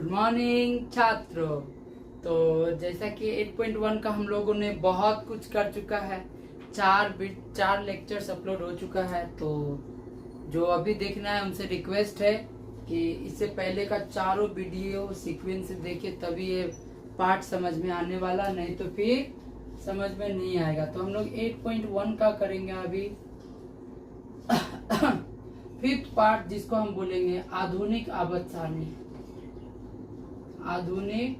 Good morning छात्रों। तो जैसा कि 8.1 का हम लोगों ने बहुत कुछ कर चुका है, चार लेक्चर्स अपलोड हो चुका है। तो जो अभी देखना है उनसे रिक्वेस्ट है कि इससे पहले का चारों वीडियो सीक्वेंस से देखिए, तभी ये पार्ट समझ में आने वाला, नहीं तो फिर समझ में नहीं आएगा। तो हम लोग 8.1 का करेंगे अभी फिफ्थ पार्ट, जिसको हम बोलेंगे आधुनिक आवर्त सारणी। आधुनिक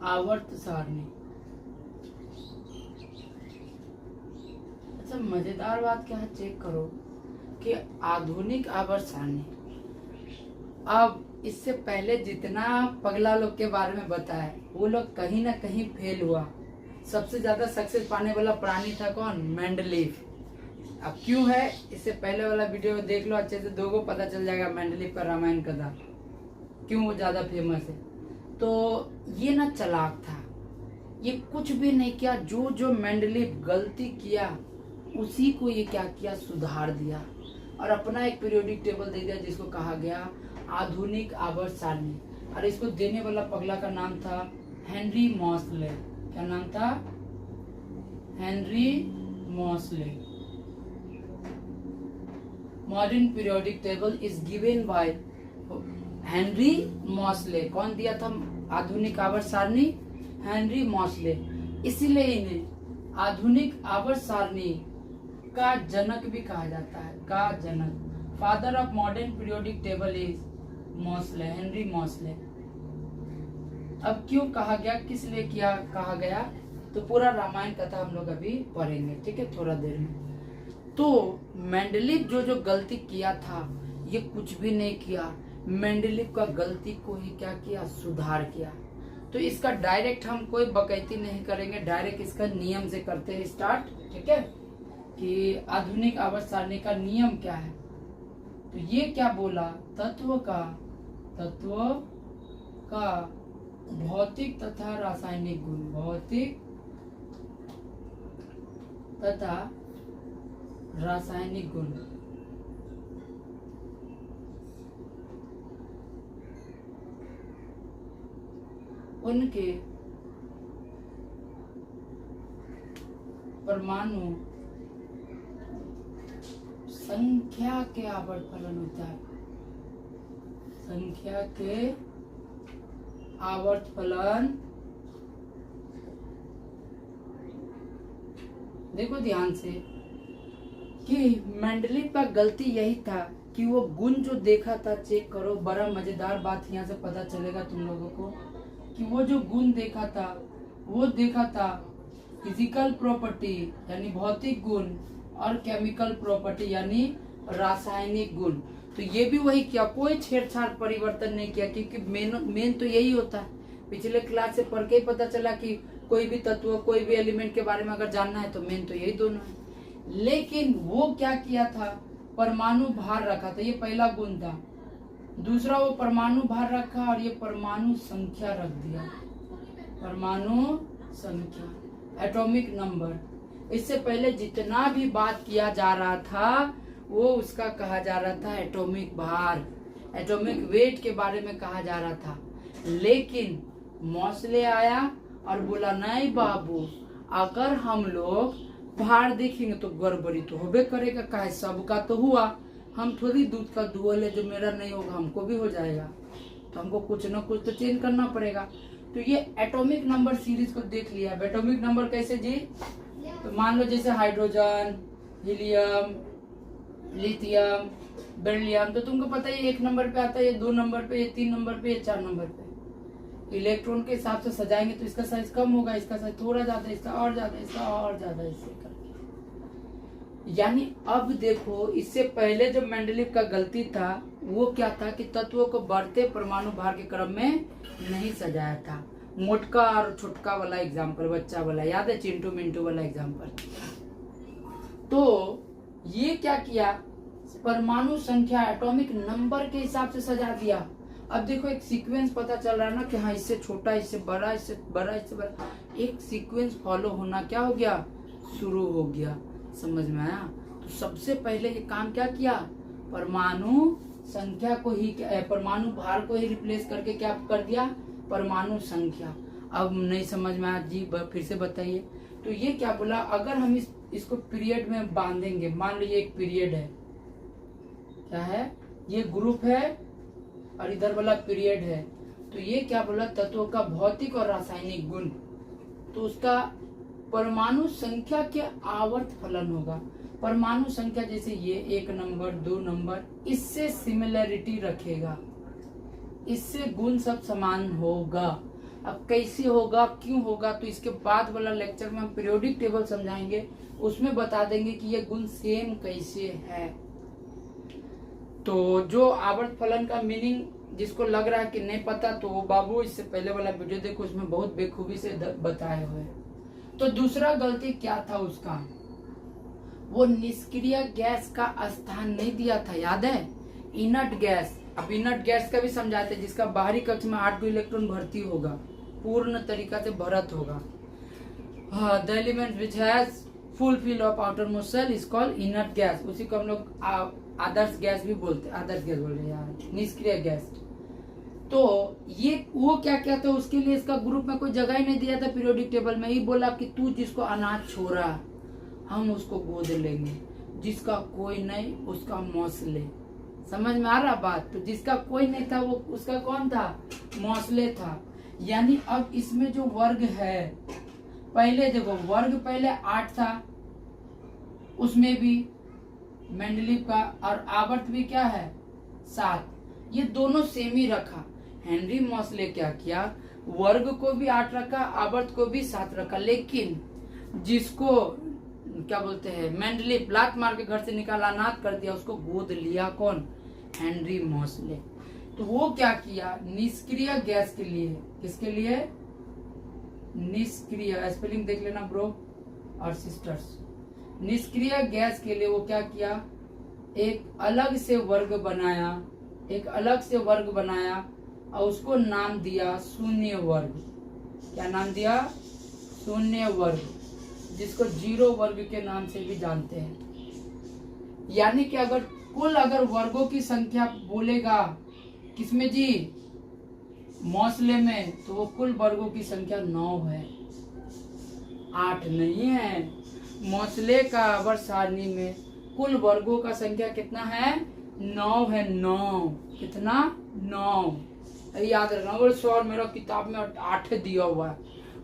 आवर्त सारणी। अच्छा, मजेदार बात क्या है, चेक करो कि आधुनिक आवर्त सारणी, अब इससे पहले जितना पगला लोग के बारे में बताया, वो लोग कहीं ना कहीं फेल हुआ। सबसे ज्यादा सक्सेस पाने वाला प्राणी था कौन? मेंडलीफ। अब क्यों है, इससे पहले वाला वीडियो देख लो अच्छे से, दो को पता चल जाएगा मेंडलीफ का रामायण कथा क्यों वो ज्यादा फेमस है। तो ये ना चालाक था, ये कुछ भी नहीं किया, जो जो मेंडलीफ गलती किया उसी को ये क्या किया, सुधार दिया और अपना एक पीरियोडिक टेबल दे दिया, जिसको कहा गया आधुनिक आवर्त सारणी। और इसको देने वाला पगला का नाम था हेनरी मॉसले। क्या नाम था? Henry Mauchly. Modern periodic table is given by Henry Mauchly. कौन दिया था आधुनिक आवर्त सारणी? Henry Mauchly. इसीलिए इन्हें आधुनिक आवर्त सारणी का जनक भी कहा जाता है, का जनक। Father of modern periodic table is Moseley, Henry Moseley. अब क्यों कहा गया, किस लिए किया कहा गया, तो पूरा रामायण कथा हम लोग अभी पढ़ेंगे, ठीक है, थोड़ा देर में। तो मेंडलीफ जो जो गलती किया था, ये कुछ भी नहीं किया, मेंडलीफ का गलती को ही क्या किया, सुधार किया। तो इसका डायरेक्ट हम कोई बकैती नहीं करेंगे, डायरेक्ट इसका नियम से करते हैं स्टार्ट, ठीक है, कि आधुनिक आवर्त सारणी का नियम क्या है। तो ये क्या बोला, तत्व का भौतिक तथा रासायनिक गुण, भौतिक तथा रासायनिक गुण, उनके परमाणु संख्या के आवर्त फलन होता है, संख्या के आवर्त फलन। देखो ध्यान से कि मेंडलीफ का गलती यही था कि वो गुण जो देखा था, चेक करो, बड़ा मजेदार बात यहाँ से पता चलेगा तुम लोगों को कि वो जो गुण देखा था, वो देखा था फिजिकल प्रॉपर्टी यानी भौतिक गुण और केमिकल प्रॉपर्टी यानी रासायनिक गुण। तो ये भी वही किया, कोई छेड़छाड़ परिवर्तन नहीं किया, क्योंकि मेन तो यही होता है। पिछले क्लास से पढ़ के ही पता चला कि कोई भी तत्व, कोई भी एलिमेंट के बारे में अगर जानना है तो मेन तो यही दोनों है। लेकिन वो क्या किया था, परमाणु भार रखा था, ये पहला गुण था। दूसरा, वो परमाणु भार रखा और ये परमाणु संख्या रख दिया, परमाणु संख्या, एटॉमिक नंबर। इससे पहले जितना भी बात किया जा रहा था वो उसका कहा जा रहा था एटॉमिक भार, एटॉमिक वेट के बारे में कहा जा रहा था। लेकिन मॉसले आया और बोला, नहीं बाबू, अगर हम लोग भार देखेंगे तो गड़बड़ी तो होबे करेगा, काहे सबका तो हुआ, हम थोड़ी दूध का दुअल है, जो मेरा नहीं होगा हमको भी हो जाएगा, तो हमको कुछ न कुछ तो चेंज करना पड़ेगा। तो ये एटॉमिक नंबर सीरीज को देख लिया। एटॉमिक नंबर कैसे जी, तो मान लो जैसे हाइड्रोजन, हीलियम, लिथियम, बेरिलियम, तो तुमको पता है 1 नंबर पे आता है, ये 2 नंबर पे, ये 3 नंबर पे, ये 4 नंबर पे। इलेक्ट्रॉन के हिसाब से सजाएंगे तो इसका साइज कम होगा, इसका साइज थोड़ा ज्यादा, इसका और ज्यादा, इसका और ज्यादा, इससे करके। यानी अब देखो, इससे पहले जो मेंडलीफ का गलती था वो क्या था कि तत्वों को बढ़ते परमाणु भार के क्रम में नहीं सजाया था। मोटका और छोटका वाला एग्जाम्पल, बच्चा वाला याद है, चिंटू मिंटू वाला एग्जाम्पल। तो ये क्या किया, परमाणु संख्या एटॉमिक नंबर के हिसाब से सजा दिया। अब देखो एक सीक्वेंस पता चल रहा है ना कि हाँ, इससे छोटा, इससे बड़ा, इससे बड़ा, इससे बड़ा, एक सीक्वेंस फॉलो होना क्या हो गया, शुरू हो गया। समझ में आया? तो सबसे पहले ये काम क्या किया, परमाणु संख्या को ही, परमाणु भार को ही रिप्लेस करके क्या कर दिया, परमाणु संख्या। अब नहीं समझ में आया जी, फिर से बताइए। तो ये क्या बोला, अगर हम इसको पीरियड में बांधेंगे, मान लीजिए एक पीरियड है, क्या है, ये ग्रुप है और इधर वाला पीरियड है, तो ये क्या बोला, तत्वों का भौतिक और रासायनिक गुण, तो उसका परमाणु संख्या के आवर्त फलन होगा। परमाणु संख्या जैसे ये 1 नंबर 2 नंबर, इससे सिमिलरिटी रखेगा, इससे गुण सब समान होगा। अब कैसे होगा, क्यों होगा, तो इसके बाद वाला लेक्चर में हम पीरियोडिक टेबल समझाएंगे, उसमें बता देंगे कि ये गुण सेम कैसे है। तो जो आवर्त फलन का मीनिंग जिसको लग रहा है कि नहीं पता, तो वो बाबू इससे पहले वाला वीडियो देखो, उसमें बहुत बेखूबी से बताए हुए। तो दूसरा गलती क्या था उसका, वो निष्क्रिय गैस का स्थान नहीं दिया था, याद है, इनर्ट गैस। अब इनर्ट गैस का भी समझाते हैं, जिसका बाहरी कक्ष में 8 इलेक्ट्रॉन भर्ती होगा, पूर्ण तरीका से भरत होगा। The element which has full fill of outermost cell is called inert gas. उसी को हम लोग आदर्श गैस भी बोलते हैं, आदर्श गैस बोल रहे हैं यार, निष्क्रिय गैस। तो ये वो क्या क्या था, उसके लिए इसका ग्रुप में कोई जगह ही नहीं दिया था, पीरियोडिक टेबल में ही बोला कि तू जिसको अनाज छोड़ा हम उसको गोद लेंगे, जिसका कोई नहीं उसका मौसले। समझ में आ रहा बात, तो जिसका कोई नहीं था वो उसका कौन था, मौसले था। यानी अब इसमें जो वर्ग है, पहले देखो वर्ग पहले 8 था, उसमें भी मेंडलीव का, और आवर्त भी क्या है 7, ये दोनों सेम ही रखा। हेनरी मौसले क्या किया, वर्ग को भी 8 रखा, आवर्त को भी 7 रखा, लेकिन जिसको क्या बोलते हैं मेंडलीव लात मार के घर से निकाला, अनाथ कर दिया, उसको गोद लिया कौन, हेनरी मौसले। तो वो क्या किया, निष्क्रिय गैस के लिए, किसके लिए, निष्क्रिय, स्पेलिंग देख लेना ब्रो और सिस्टर्स, निष्क्रिय गैस के लिए वो क्या किया, एक अलग से वर्ग बनाया, एक अलग से वर्ग बनाया और उसको नाम दिया शून्य वर्ग। क्या नाम दिया, शून्य वर्ग, जिसको 0 वर्ग के नाम से भी जानते हैं। यानी कि अगर वर्गों की संख्या बोलेगा किसमें जी, मौसले में, तो वो कुल वर्गों की संख्या 9 है, 8 नहीं है। मौसले का आवर्त सारणी में कुल वर्गों का संख्या कितना है, 9 है, 9, कितना, 9। याद रखना, वो सर मेरा किताब में 8 दिया हुआ है,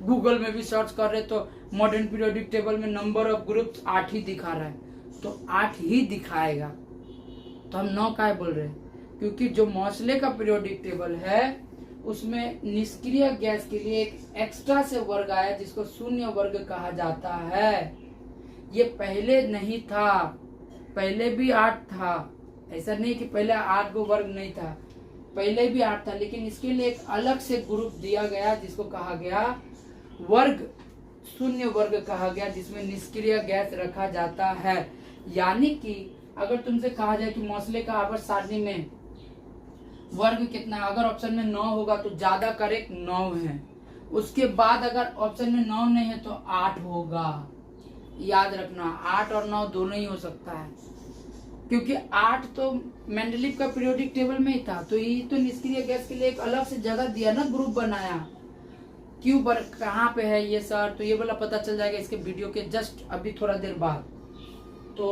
गूगल में भी सर्च कर रहे तो मॉडर्न पीरियोडिक टेबल में नंबर ऑफ ग्रुप्स 8 ही दिखा रहा है, तो 8 ही दिखाएगा। तो हम 9 का बोल रहे हैं, क्योंकि जो मौसले का पीरियोडिक टेबल है उसमें निष्क्रिय गैस के लिए एक एक्स्ट्रा से वर्ग आया, जिसको शून्य वर्ग कहा जाता है। ये पहले नहीं था, पहले भी 8 था, ऐसा नहीं कि पहले 8 को वर्ग नहीं था, पहले भी 8 था, लेकिन इसके लिए एक अलग से ग्रुप दिया गया, जिसको कहा गया वर्ग, शून्य वर्ग कहा गया, जिसमें निष्क्रिय गैस रखा जाता है। यानी कि अगर तुमसे कहा जाए कि मौसले का आवर्त सारणी में वर्ग कितना, अगर ऑप्शन में 9 होगा तो ज्यादा करेक्ट 9 है, उसके बाद अगर ऑप्शन में 9 नहीं है तो 8 होगा। याद रखना, 8 और 9 दोनों ही हो सकता है, क्योंकि 8 तो मेंडलीव का पीरियोडिक टेबल में ही था, तो ये तो निष्क्रिय गैस के लिए एक अलग से जगह दिया ना, ग्रुप बनाया। क्यों कहाँ पे है ये सर, तो ये वाला पता चल जाएगा इसके वीडियो के जस्ट अभी थोड़ा देर बाद। तो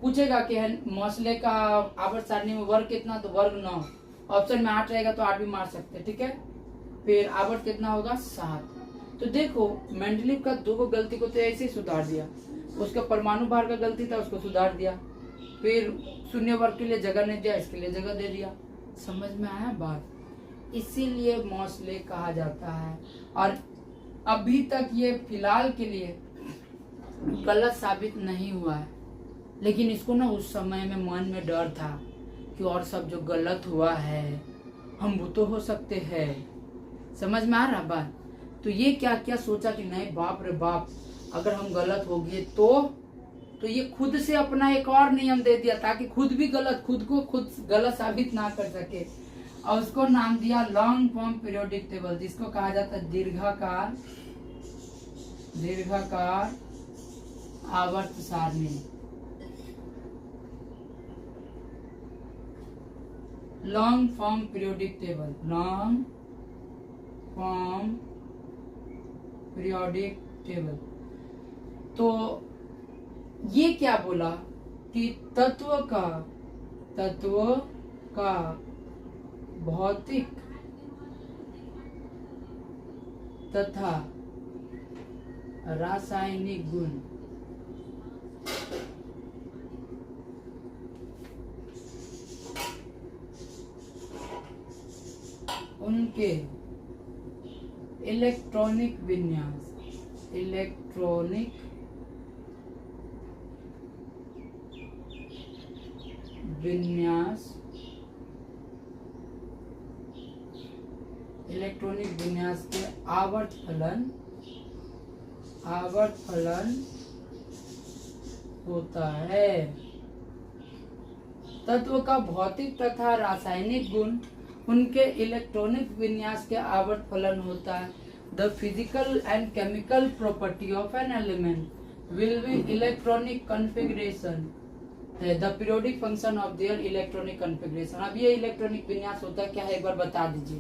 पूछेगा कि मौसले का आवर्त सारणी में वर्ग कितना, तो वर्ग 9, ऑप्शन में 8 रहेगा तो 8 भी मार सकते हैं, ठीक है। फिर आवर्त कितना होगा, 7। तो देखो मेंडलीव का 2 गलती को तो ऐसे ही सुधार दिया, उसका परमाणु भार का गलती था उसको सुधार दिया, फिर शून्य वर्ग के लिए जगह नहीं दिया, इसके लिए जगह दे दिया। समझ में आया बात, इसीलिए मौसले कहा जाता है। और अभी तक ये फिलहाल के लिए गलत साबित नहीं हुआ है, लेकिन इसको ना उस समय में मन में डर था कि और सब जो गलत हुआ है हम वो तो हो सकते हैं। समझ में आ रहा बात, तो ये क्या क्या सोचा कि नहीं बाप रे बाप, अगर हम गलत हो गए तो ये खुद से अपना एक और नियम दे दिया, ताकि खुद भी खुद को खुद गलत साबित ना कर सके, और उसको नाम दिया लॉन्ग फॉर्म पीरियोडिक टेबल, जिसको कहा जाता है दीर्घाकार आवर्त सारणी। Long form periodic table, long form periodic table. तो ये क्या बोला कि तत्व का भौतिक तथा रासायनिक गुण उनके इलेक्ट्रॉनिक विन्यास के आवर्त फलन होता है। तत्व का भौतिक तथा रासायनिक गुण उनके इलेक्ट्रॉनिक विन्यास के आवर्त फलन होता है। The physical and chemical property of an element will be electronic configuration, the periodic function of their electronic configuration. अब ये इलेक्ट्रॉनिक विन्यास होता क्या है एक बार बता दीजिए।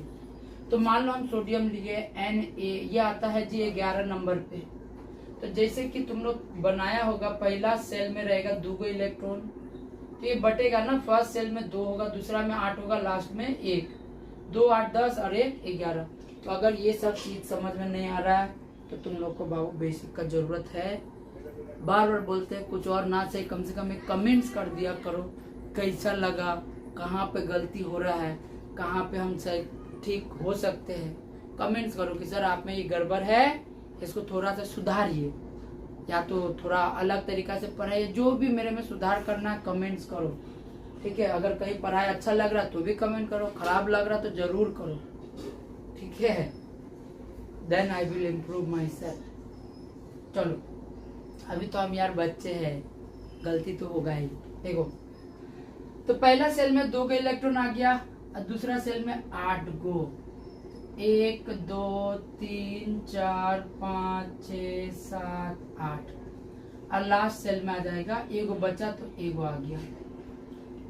तो मान लो हम सोडियम लिए Na, ये आता है जी 11 नंबर पे। तो जैसे कि तुम लोग बनाया होगा, पहला सेल में रहेगा 2 इलेक्ट्रॉन, तो ये बटेगा ना, फर्स्ट सेल में 2 होगा, दूसरा में 8 होगा, लास्ट में 1, 2 8 10 और 1 11। तो अगर ये सब चीज समझ में नहीं आ रहा है तो तुम लोग को बाबू बेसिक का जरूरत है। बार बार बोलते हैं कुछ और ना सही, कम से कम एक कमेंट्स कर दिया करो कैसा लगा, कहाँ पे गलती हो रहा है, कहाँ पे हम सही ठीक हो सकते हैं। कमेंट्स करो कि सर आप में ये गड़बड़ है, इसको थोड़ा सा सुधारिए, या तो थोड़ा अलग तरीका से पढ़ाइए। जो भी मेरे में सुधार करना है कमेंट्स करो, ठीक है। अगर कहीं पढ़ाई अच्छा लग रहा तो भी कमेंट करो, खराब लग रहा तो जरूर करो, ठीक है। Then I will improve myself. चलो अभी तो हम यार बच्चे हैं, गलती तो होगा ही। देखो तो पहला सेल में 2 इलेक्ट्रॉन आ गया और दूसरा सेल में 8 गो, 1 2 3 4 5 6 7 8, और लास्ट सेल में आ जाएगा एगो बचा तो एगो आ गया।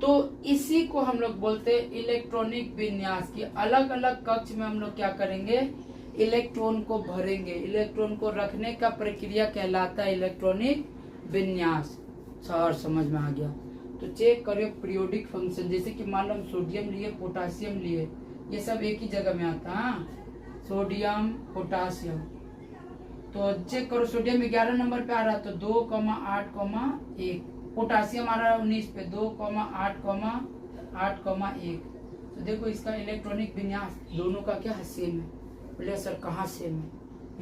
तो इसी को हम लोग बोलते हैं इलेक्ट्रॉनिक विन्यास की। अलग अलग कक्ष में हम लोग क्या करेंगे, इलेक्ट्रॉन को भरेंगे। इलेक्ट्रॉन को रखने का प्रक्रिया कहलाता है इलेक्ट्रॉनिक विन्यास। सर समझ में आ गया। तो चेक करिए पीरियोडिक फंक्शन, जैसे कि मान लो हम सोडियम लिए, पोटासियम लिए, ये सब एक ही जगह में आता है, सोडियम पोटासियम। तो चेक करो सोडियम 11 नंबर पे आ रहा है तो 2,8,1, पोटासियम आ रहा है 19 पे 2,8,8,1। तो देखो इसका इलेक्ट्रॉनिक विन्यास दोनों का क्या है, सेम है। बोले सर कहाँ सेम है,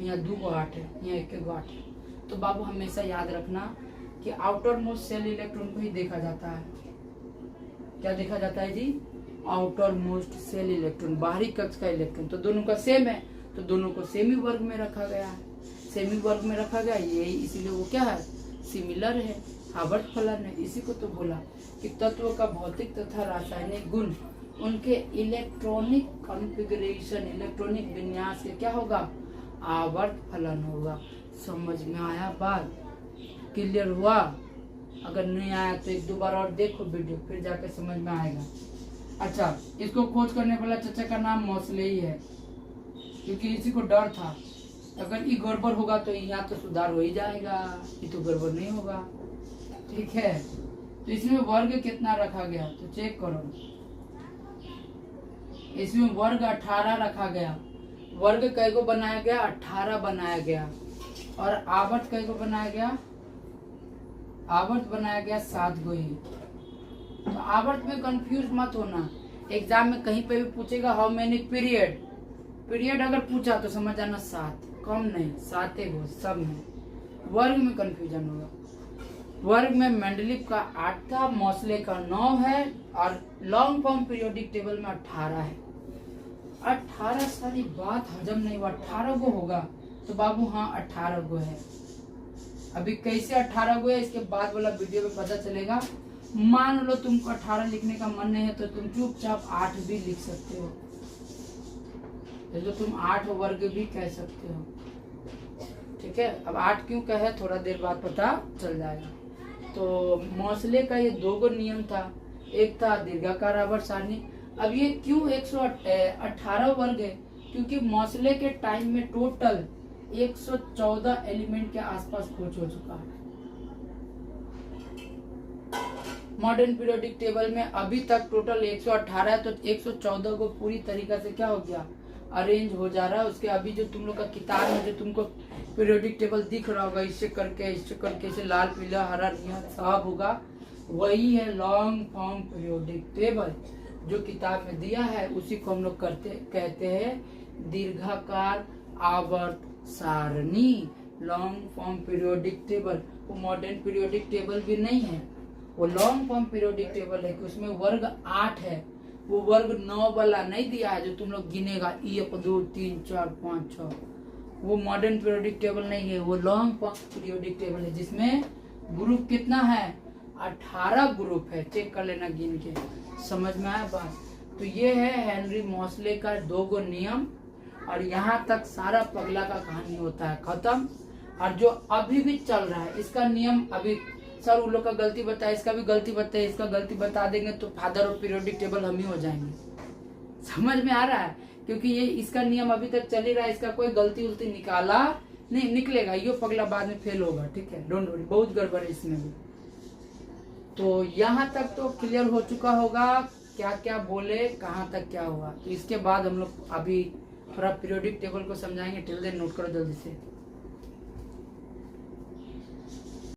यहाँ 2 को 8 है, यहाँ 1 को 8 है। तो बाबू हमेशा याद रखना कि आउटर मोस्ट सेल इलेक्ट्रॉन को ही देखा जाता है। क्या देखा जाता है जी, आउटर मोस्ट सेल इलेक्ट्रॉन, बाहरी कक्ष का इलेक्ट्रॉन। तो दोनों का सेम है, तो दोनों को सेमी वर्ग में रखा गया है। सेमी वर्ग में रखा गया ये, इसीलिए वो क्या है, सिमिलर है, आवर्त फलन है। इसी को तो बोला कि तत्व का भौतिक तथा रासायनिक गुण उनके इलेक्ट्रॉनिक कॉन्फ़िगरेशन, इलेक्ट्रॉनिक विन्यास के क्या होगा, आवर्त फलन होगा। समझ में आया बात, क्लियर हुआ? अगर नहीं आया तो 1-2 बार और देखो वीडियो, फिर जाके समझ में आएगा। अच्छा, इसको खोज करने वाला चचा का नाम मोसले ही है, क्योंकि इसी को डर था अगर ये गड़बड़ होगा तो यहाँ तो सुधार हो ही जाएगा, ये तो गड़बड़ नहीं होगा, ठीक है। तो इसमें वर्ग कितना रखा गया तो चेक करो, इसमें वर्ग 18 रखा गया। वर्ग कई को बनाया गया, 18 बनाया गया। और आवर्त कई को बनाया गया, आवर्त बनाया गया 7 गो ही। तो आवर्त में कंफ्यूज मत होना, एग्जाम में कहीं पे भी पूछेगा हाउ मेनी पीरियड, पीरियड अगर पूछा तो समझ आना 7, कम नहीं 7 गो सब में। वर्ग में कंफ्यूजन होगा। वर्ग में मेंडलीव का 8 था, मोसले का 9 है, और लॉन्ग फॉर्म पीरियोडिक टेबल में 18 है। 18 सारी बात हजम नहीं हुआ, 18 गो होगा तो बाबू हाँ 18 गो है। अभी कैसे 18 गो है इसके बाद वाला वीडियो में पता चलेगा। मान लो तुमको 18 लिखने का मन नहीं है तो तुम चुपचाप 8 भी लिख सकते हो, तो तुम 8 वर्ग भी कह सकते हो, ठीक है। अब 8 क्यों कहे थोड़ा देर बाद पता चल जाएगा। तो मोसले का ये 2 गो नियम था, एक था दीर्घाकार आवर्त सारणी अब ये क्यों 118 वर्ग है? क्योंकि मौसले के टाइम में टोटल 114 एलिमेंट के आसपास खोज हो चुका है। मॉडर्न पीरियोडिक टेबल में अभी तक टोटल 118 है, तो 114 को पूरी तरीका से क्या हो गया, अरेंज हो जा रहा है। उसके अभी जो तुम लोग का किताब में जो तुमको पीरियोडिक टेबल दिख रहा होगा, इससे करके इसे लाल पीला हरा नीला सब होगा, वही है लॉन्ग फॉर्म पीरियोडिक टेबल जो किताब में दिया है। उसी को हम लोग कहते हैं दीर्घाकार आवर्त सारणी, लॉन्ग फॉर्म पीरियोडिक टेबल। वो मॉडर्न पीरियोडिक टेबल भी नहीं है, वो लॉन्ग फॉर्म पीरियोडिक टेबल है कि उसमें वर्ग 8 है, वो वर्ग 9 वाला नहीं दिया है जो तुम लोग गिनेगा 1 2 3 4 5 6। वो मॉडर्न पीरियोडिक टेबल नहीं है, वो लॉन्ग फॉर्म पीरियोडिक टेबल है जिसमें ग्रुप कितना है, 18 ग्रुप है। चेक कर लेना गिन के, समझ में आया बात? तो ये है हेनरी मॉसले का 2 गो नियम, और यहाँ तक सारा पगला का कहानी होता है खत्म। और जो अभी भी चल रहा है इसका नियम, अभी सर उन लोग का गलती बताए, इसका भी गलती बताए, इसका गलती बता देंगे तो फादर ऑफ पीरियोडिक टेबल हम ही हो जाएंगे। समझ में आ रहा है? क्योंकि ये इसका नियम अभी तक चल ही रहा है, इसका कोई गलती उलती निकाला नहीं, निकलेगा यो पगला बाद में फेल होगा, ठीक है, डोंट वरी, बहुत गड़बड़ है इसमें भी। तो यहाँ तक तो क्लियर हो चुका होगा क्या क्या बोले, कहाँ तक क्या हुआ। तो इसके बाद हम लोग अभी थोड़ा पीरियोडिक टेबल को समझाएंगे। टिल देन नोट करो जल्दी से।